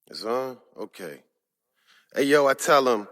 It's on? Okay. Hey, yo, I tell him,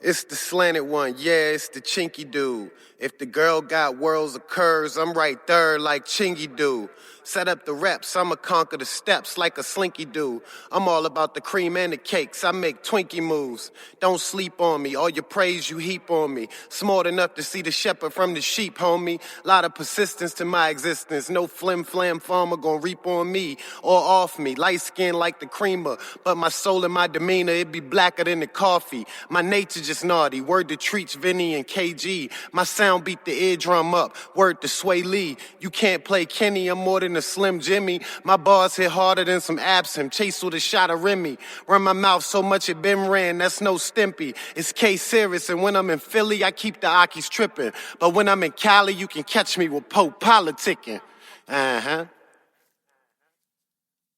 it's the slanted one, yeah, it's the chinky dude. If the girl got worlds of curves, I'm right there like Chingy do. Set up the reps, I'ma conquer the steps like a slinky do. I'm all about the cream and the cakes, I make Twinkie moves. Don't sleep on me, all your praise you heap on me. Smart enough to see the shepherd from the sheep, homie. Lot of persistence to my existence, no flim flam farmer gon' reap on me or off me. Light skin like the creamer, but my soul and my demeanor, it be blacker than the coffee. My nature just naughty, word to Treach, Vinny, and KG. My sound beat the eardrum up, word to Sway Lee. You can't play Kenny, I'm more than a Slim Jimmy. My bars hit harder than some absinthe, chase with a shot of Remy. Run my mouth so much it been ran, that's no Stimpy. It's K-Serious, and when I'm in Philly, I keep the Akis tripping. But when I'm in Cali, you can catch me with PoPoltiickin. Uh-huh.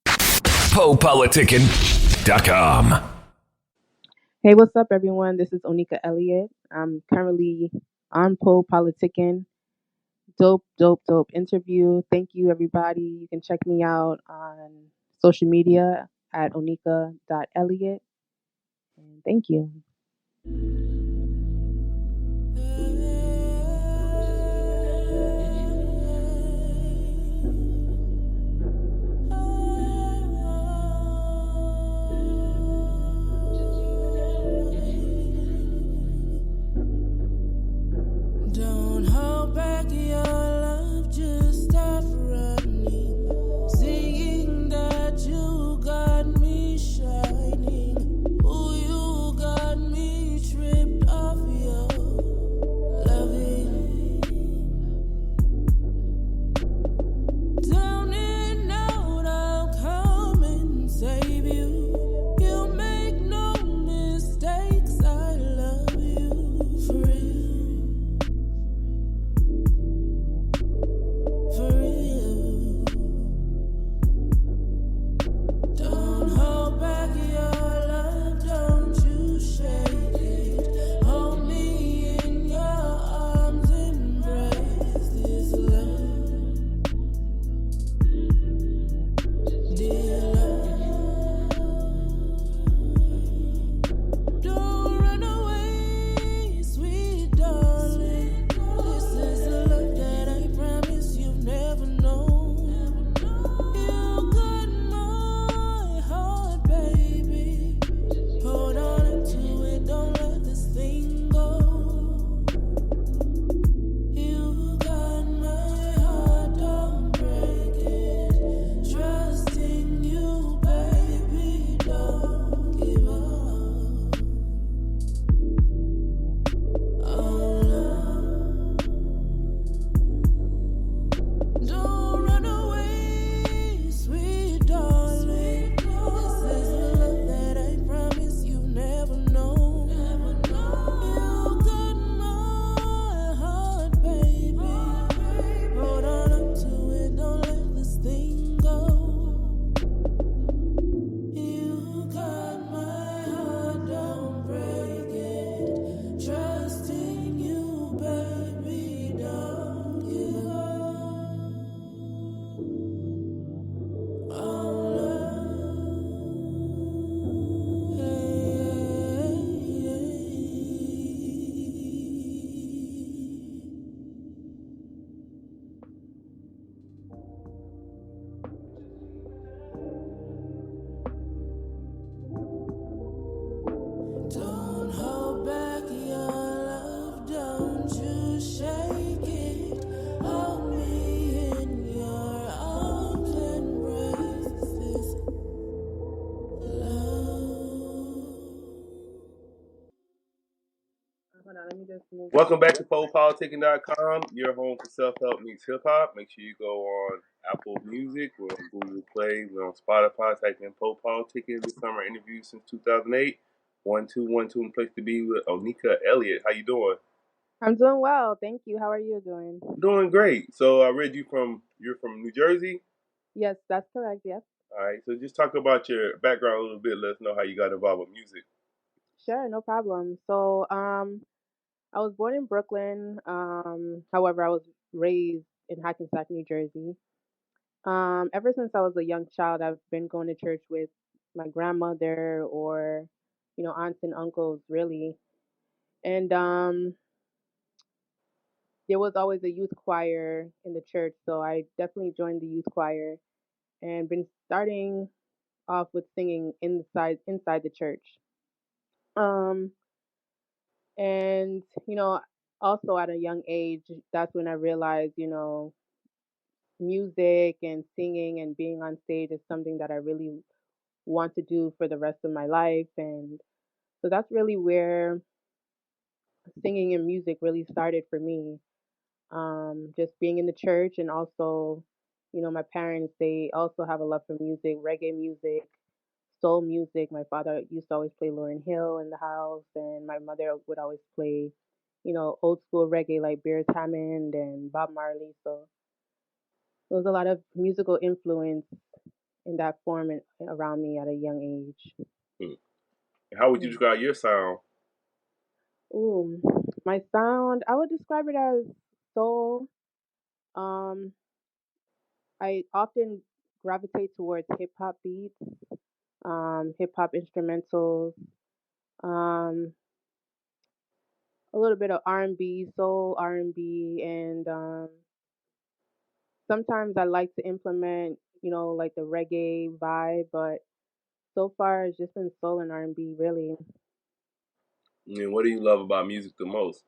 PoPolitikin.com. Hey, what's up, everyone? This is Oneika Elliott. I'm currently on PoPoltiickin. Dope, dope, dope interview. Thank you, everybody. You can check me out on social media at onika.elliott. And thank you. Don't hold back your love, just stop running. Seeing that you got me shining. Ooh, you got me tripped off your loving. Down and out, I'll come and save you. You make no mistakes, I love you for real. For real. Don't hold back your love, don't you shake it. Hold me in your arms, embrace this love. Dear love, don't run away, sweet darling. This is the love that I promise you've never known. You got my heart, baby. Hold on to it, don't let this thing go. You got my heart, don't break it. Trust in you, baby, don't give up. Oh, love. Don't run away, sweet darling. This is the love that I promise you've never known. You got my heart, baby. Hold on to it, don't let this thing go. You got my heart, don't break it. Trust in you, baby, don't give up. Oh, love. Don't hold back your love, don't you shake it. Hold me in your arms, embrace this love. Hold on, let me just move. Welcome back to PoPoltiickin.com, your home for self-help meets hip-hop. Make sure you go on Apple Music, we're on Google Play, we're on Spotify. Type in PoPoltiickin. This summer interview since 2008. 1212 and place to be with Oneika Elliott. How you doing? I'm doing well. Thank you. How are you doing? Doing great. So I read you're from New Jersey. Yes, that's correct. Yes. All right. So just talk about your background a little bit. Let us know how you got involved with music. Sure, no problem. So, I was born in Brooklyn. However, I was raised in Hackensack, New Jersey. Ever since I was a young child, I've been going to church with my grandmother or aunts and uncles really. And there was always a youth choir in the church, so I definitely joined the youth choir and been starting off with singing inside the church. Um and also at a young age, that's when I realized, music and singing and being on stage is something that I really want to do for the rest of my life. And so that's really where singing and music really started for me. Just being in the church, and also, my parents, they also have a love for music, reggae music, soul music. My father used to always play Lauryn Hill in the house, and my mother would always play, old school reggae like Beers Hammond and Bob Marley. So there was a lot of musical influence in that form and around me at a young age. Hmm. How would you Mm. describe your sound? Ooh, my sound, I would describe it as soul. Um, I often gravitate towards hip hop beats, hip hop instrumentals, um, a little bit of R&B, soul R&B, and sometimes I like to implement, like the reggae vibe, but so far it's just been soul and R&B really. And what do you love about music the most?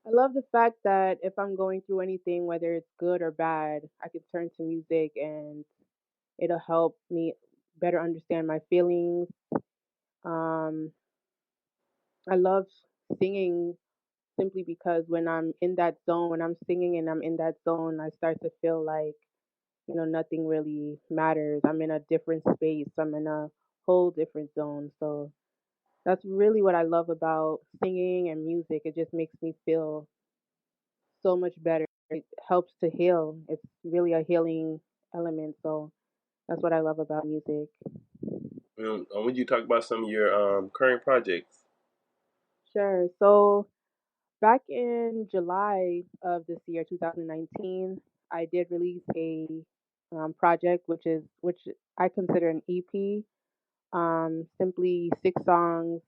I love the fact that if I'm going through anything, whether it's good or bad, I can turn to music and it'll help me better understand my feelings. Um, I love singing simply because when I'm in that zone, when I'm singing and I'm in that zone, I start to feel like, nothing really matters. I'm in a different space, I'm in a whole different zone. So that's really what I love about singing and music. It just makes me feel so much better. It helps to heal. It's really a healing element. So that's what I love about music. Would you talk about some of your current projects? Sure. So back in July of this year, 2019, I did release a project, which I consider an EP. Simply 6 songs,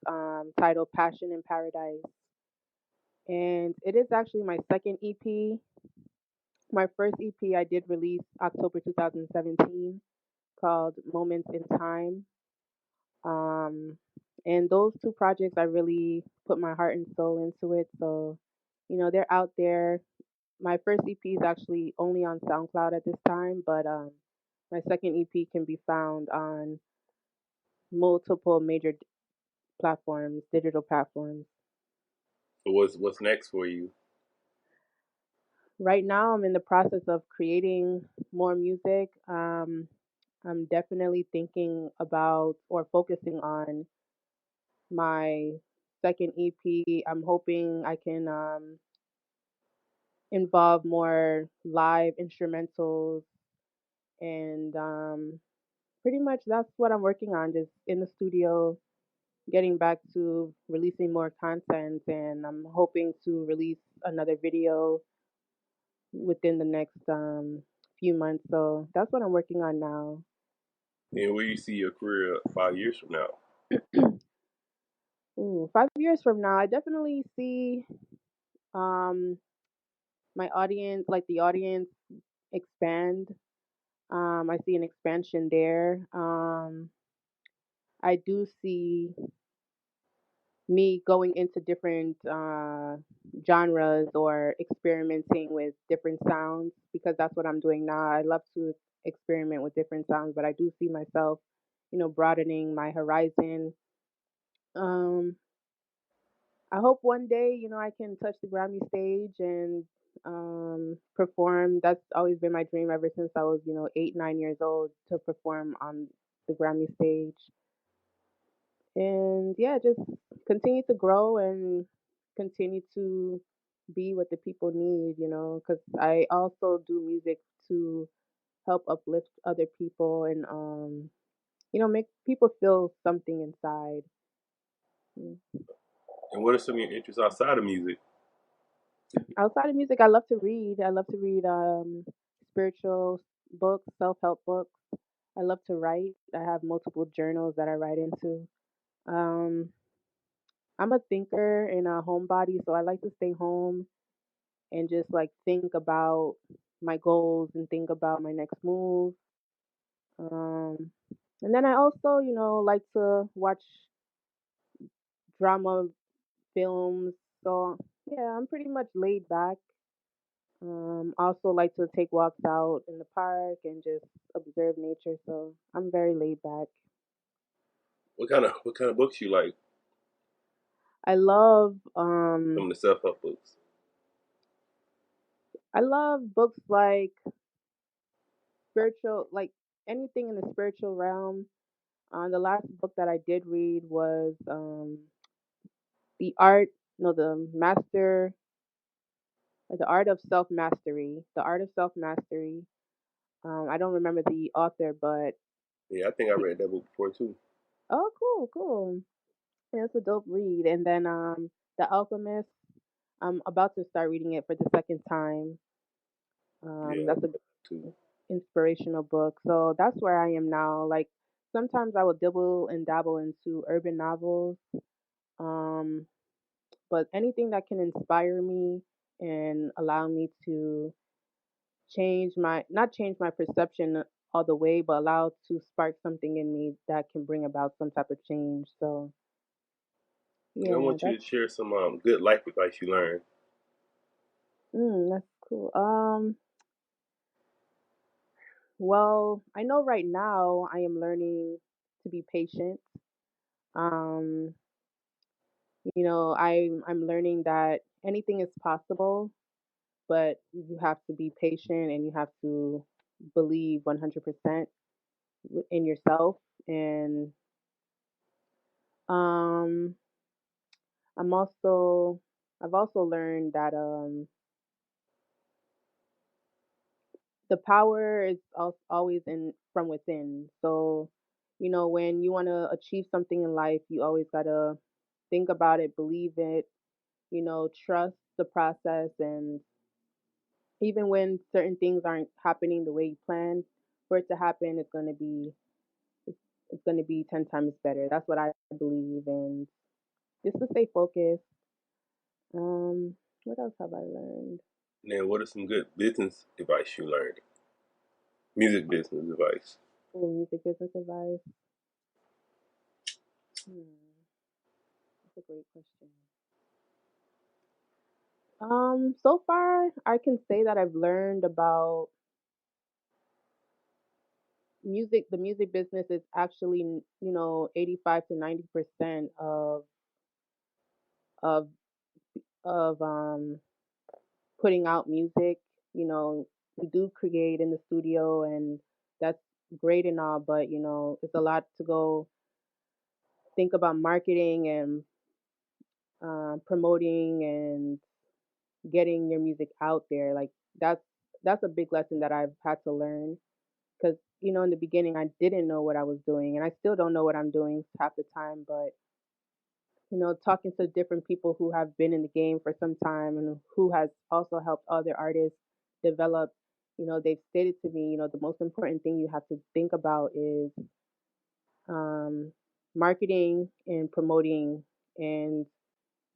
titled "Passion in Paradise," and it is actually my second EP. My first EP I did release October 2017, called "Moments in Time." Um, and those two projects, I really put my heart and soul into it. So, they're out there. My first EP is actually only on SoundCloud at this time, but my second EP can be found on multiple major platforms, digital platforms. So what's next for you? Right now, I'm in the process of creating more music. I'm definitely thinking about or focusing on my second EP. I'm hoping I can involve more live instrumentals, and pretty much that's what I'm working on, just in the studio, getting back to releasing more content, and I'm hoping to release another video within the next few months. So that's what I'm working on now. And where you see your career 5 years from now? Ooh, 5 years from now, I definitely see um my audience, like the audience, expand. I see an expansion there. I do see me going into different genres or experimenting with different sounds, because that's what I'm doing now. I love to experiment with different sounds, but I do see myself, broadening my horizon. Um, I hope one day, I can touch the Grammy stage and perform. That's always been my dream ever since I was, 8, 9 years old, to perform on the Grammy stage. And yeah, just continue to grow and continue to be what the people need, because I also do music to help uplift other people and, make people feel something inside. Mm. And what are some of your interests outside of music? Outside of music, I love to read. I love to read spiritual books, self help books. I love to write. I have multiple journals that I write into. Um, I'm a thinker and a homebody, so I like to stay home and just like think about my goals and think about my next move. Um, and then I also, like to watch drama films. So yeah, I'm pretty much laid back. Also like to take walks out in the park and just observe nature. So I'm very laid back. What kind of books you like? I love Some of the self help books. books like spiritual, like anything in the spiritual realm. The last book that I did read was the art, no, the art of self mastery. The art of self mastery. I don't remember the author, but Yeah, I think I he, read that book before too. oh, cool, cool. Yeah, it's a dope read. And then The Alchemist. I'm about to start reading it for the second time. Yeah, That's a too. inspirational book. So that's where I am now. Like sometimes I will dibble and dabble into urban novels. Um, but anything that can inspire me and allow me to change my not change my perception all the way, but allow to spark something in me that can bring about some type of change. So I yeah, want you to share some good life advice you learned. that's cool. Well, I know right now I am learning to be patient. Um, I'm learning that anything is possible, but you have to be patient and you have to believe 100% in yourself. And um, I'm also I've also learned that the power is always in from within. So, when you want to achieve something in life, you always got to think about it, believe it, trust the process. And even when certain things aren't happening the way you planned for it to happen, it's, it's going to be 10 times better. That's what I believe. And just to stay focused. Um, what else have I learned? And then, what are some good business advice you learned? Music business advice. Oh, music business advice. Hmm, that's a great question. So far, I can say that I've learned about music. The music business is actually, 85 to 90% of of putting out music. We do create in the studio, and that's great and all, but it's a lot to go think about marketing and promoting and getting your music out there. Like that's that's a big lesson that I've had to learn because in the beginning I didn't know what I was doing, and I still don't know what I'm doing half the time. But talking to different people who have been in the game for some time and who has also helped other artists develop, they've stated to me, the most important thing you have to think about is um, marketing and promoting and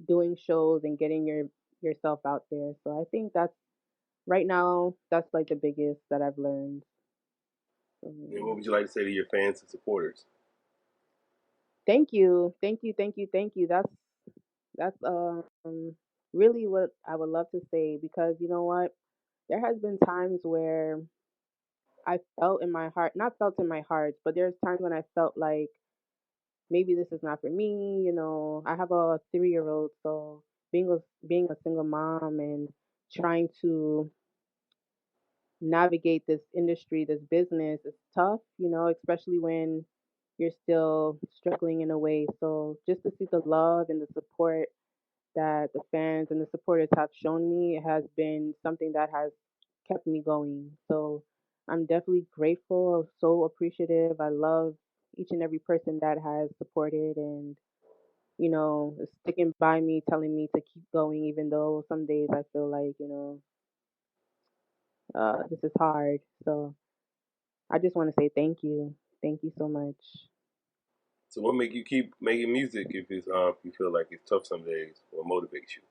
doing shows and getting yourself out there. So I think that's right now that's like the biggest that I've learned. And what Um, would you like to say to your fans and supporters? Thank you, thank you, thank you, thank you. That's really what I would love to say because you know what, there has been times where I felt in my heart, not felt in my heart, but there's times when I felt like maybe this is not for me. I have a 3-year old, so being a single mom and trying to navigate this industry, this business is tough, especially when you're still struggling in a way. So just to see the love and the support that the fans and the supporters have shown me has been something that has kept me going. So I'm definitely grateful, so appreciative. I love each and every person that has supported and sticking by me, telling me to keep going, even though some days I feel like, this is hard. So I just want to say thank you. Thank you so much. So what make you keep making music if it's you feel like it's tough some days? What motivates you?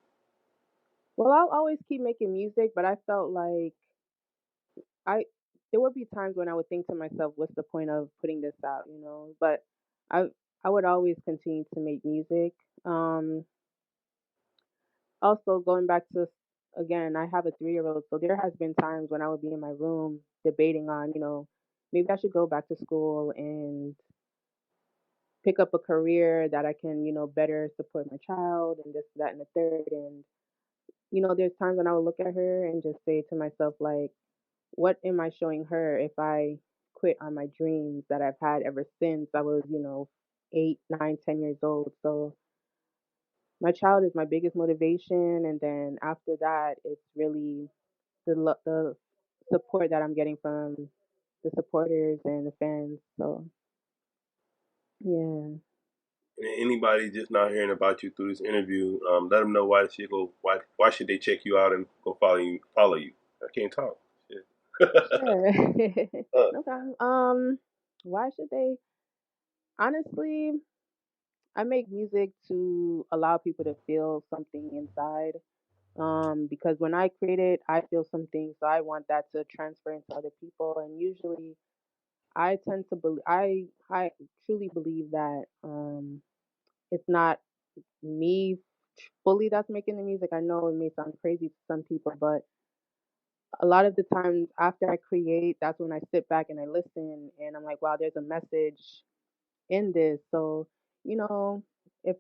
Well, I'll always keep making music, but I felt like I there would be times when I would think to myself, what's the point of putting this out, you know? But I I would always continue to make music. Um Also going back to again, I have a 3-year-old, so there has been times when I would be in my room debating on, maybe I should go back to school and pick up a career that I can, better support my child and this, that, and the third. And, there's times when I would look at her and just say to myself, like, what am I showing her if I quit on my dreams that I've had ever since I was, 8, 9, 10 years old? So my child is my biggest motivation. And then after that, it's really the support that I'm getting from the supporters and the fans. So yeah. And anybody just not hearing about you through this interview, let them know why should go. Why should they check you out and go follow you? Follow you. I can't talk. Shit. Sure. No problem. Why should they? Honestly, I make music to allow people to feel something inside. Because when I create it, I feel something, so I want that to transfer into other people. And usually, I tend to believe I truly believe that it's not me fully that's making the music. I know it may sound crazy to some people, but a lot of the times after I create, that's when I sit back and I listen and I'm like, wow, there's a message in this. So, if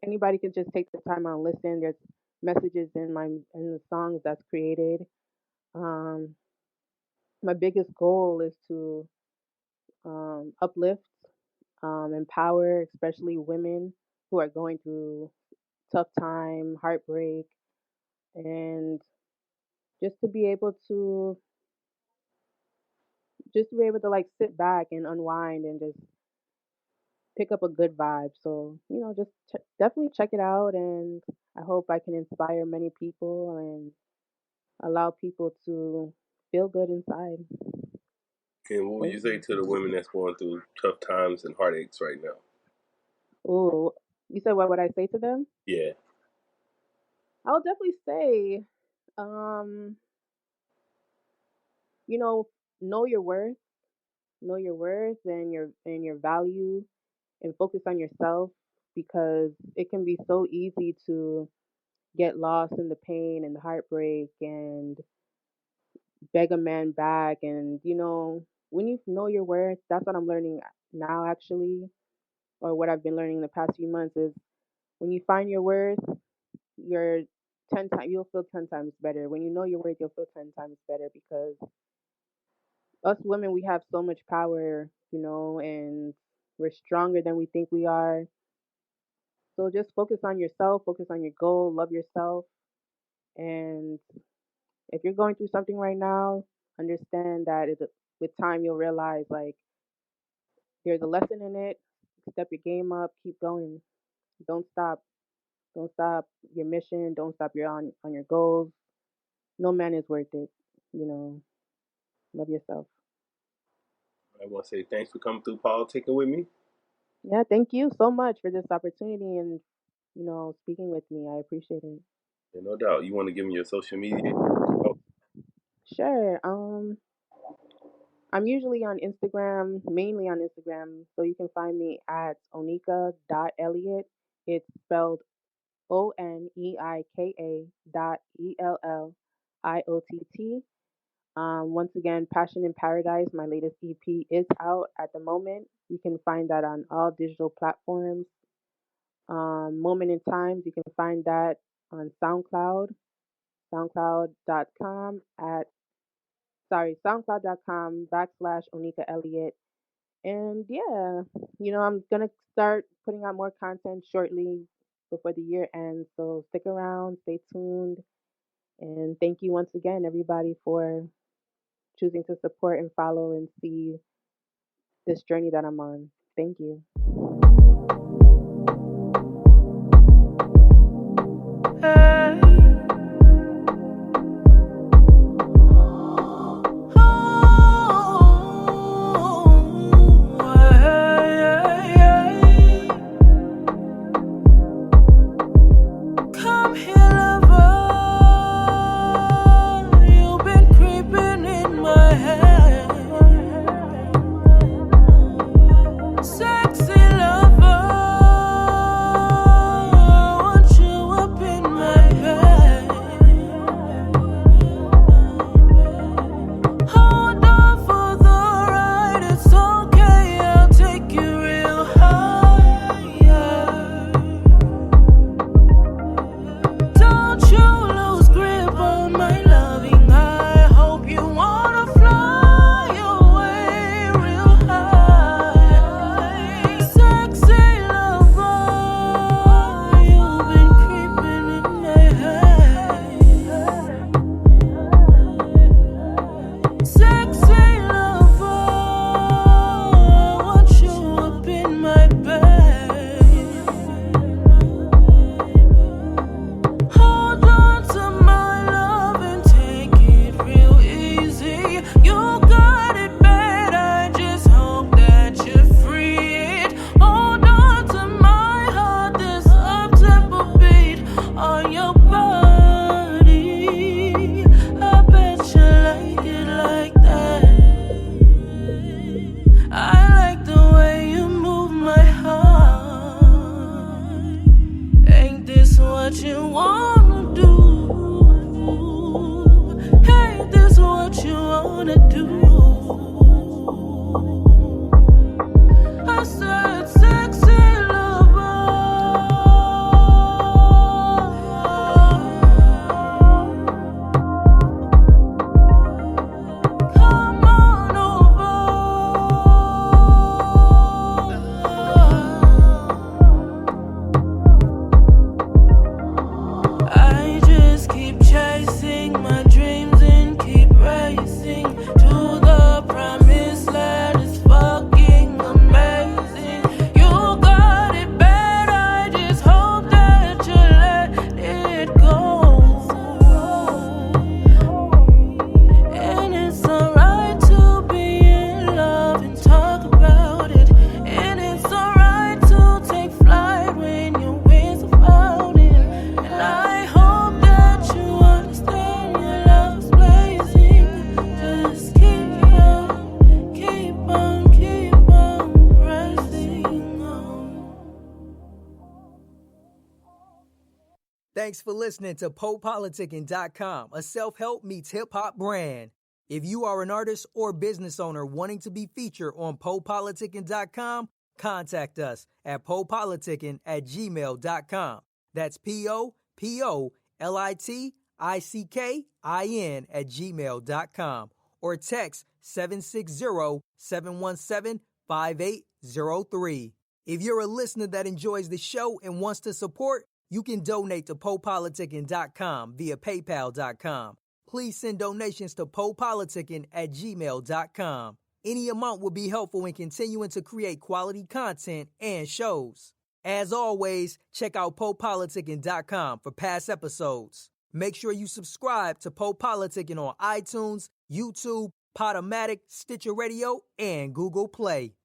anybody could just take the time out and listen, there's messages in the songs that's created. Um, my biggest goal is to uplift, empower, especially women who are going through tough time, heartbreak, and just to be able to like sit back and unwind and just pick up a good vibe. So, just definitely check it out, and I hope I can inspire many people and allow people to feel good inside. And what would Thank you say you. to the women that's going through tough times and heartaches right now? Oh, you said what would I say to them? Yeah. I would definitely say, um, you know, know your worth, and your value, and focus on yourself because it can be so easy to get lost in the pain and the heartbreak and beg a man back. And when you know your worth, that's what I'm learning now, actually, or what I've been learning the past few months is when you find your worth, you're 10 times you'll feel 10 times better. When you know your worth, you'll feel 10 times better because us women, we have so much power, and we're stronger than we think we are. So just focus on yourself, focus on your goal, love yourself. And if you're going through something right now, understand that with time you'll realize like there's a lesson in it. Step your game up, keep going. Don't stop. Don't stop your mission. Don't stop on your goals. No man is worth it. You know, love yourself. I want to say thanks for coming through politicking with me. Yeah, thank you so much for this opportunity and speaking with me. I appreciate it. Yeah, no doubt. You want to give me your social media? Oh, Sure. I'm usually on Instagram, mainly on Instagram, so you can find me at Oneika.Elliott. It's spelled Oneika.Elliott. Once again, Passion in Paradise, my latest EP, is out at the moment. You can find that on all digital platforms. Moment in Times, you can find that on SoundCloud, soundcloud.com soundcloud.com/Oneika Elliott. And yeah, I'm gonna start putting out more content shortly before the year ends. So stick around, stay tuned, and thank you once again, everybody, for choosing to support and follow and see this journey that I'm on. Thank you. Thanks for listening to PoPolitickin.com, a self-help meets hip-hop brand. If you are an artist or business owner wanting to be featured on PoPoltitickin.com, contact us at PoPolitickin@gmail.com. That's PoPolitickIn@gmail.com. Or text 760-717-5803. If you're a listener that enjoys the show and wants to support, you can donate to PoPolitickin.com via PayPal.com. Please send donations to PoPolitickin@gmail.com. Any amount will be helpful in continuing to create quality content and shows. As always, check out PoPolitickin.com for past episodes. Make sure you subscribe to PoPolitickin on iTunes, YouTube, Podomatic, Stitcher Radio, and Google Play.